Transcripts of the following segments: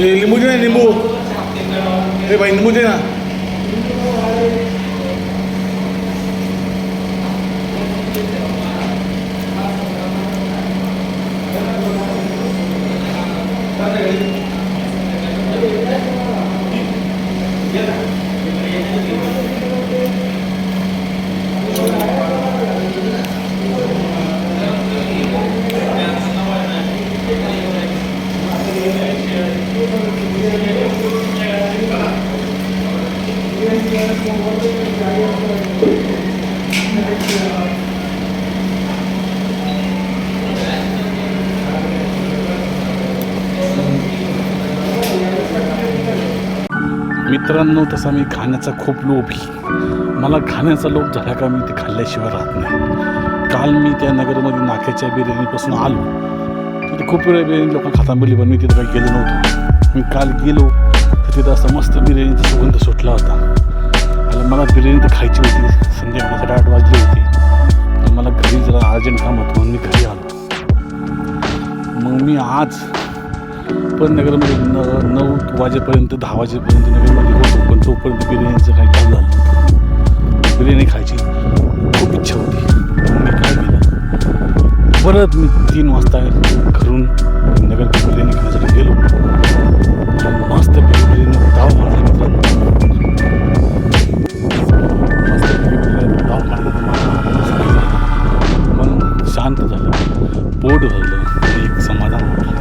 लिंबू दे ना लिंबू. हे भाई लिंबू दे ना. मित्रांनो, तसा मी खाण्याचा खूप लोभी. मला खाण्याचा लोभ झाला का मी ते खाल्ल्याशिवाय राहत नाही. काल मी त्या नगरमध्ये नाक्याच्या बिर्याणीपासून आलो. तिथे खूप वेळा बिर्याणी लोक खाता बोलली, पण मी तिथं काही गेलो नव्हतो. मी काल गेलो तर तिथं असं मस्त बिर्याणीचा सुगंध सुटला होता. आणि मला बिर्याणी तर खायची होती. संध्याकाळी 8:30 वाजली होती. तर मला घरी जरा अर्जंट काम होतं म्हणून मी घरी आलो. मग मी आज पण नगरमध्ये 9 वाजेपर्यंत 10 वाजेपर्यंत नगरमध्ये होतो. पण तोपर्यंत बिर्याणीचं काही काम झालं नव्हतं. बिर्याणी खायची खूप इच्छा होती. मी काय केलं, परत मी 3 वाजता घरून नगरची बिर्याणी खाण्यासाठी गेलो. मस्त बिर्याणी धाव मारला मित्रांनो. मस्त बिर्याणी धाव मारला. मन शांत झालं, पोट भरलं, एक समाधान वाटलं.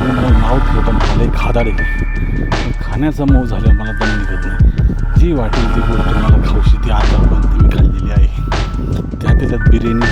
मला नाव ठेवतं मला एक खादाडे. खाण्याचा मोह झाल्यावर मला दम निघत नाही. जी वाटेल ती गोष्ट मला खाऊशी ती आतापर्यंत मी खाल्लेली आहे. त्यात बिर्याणी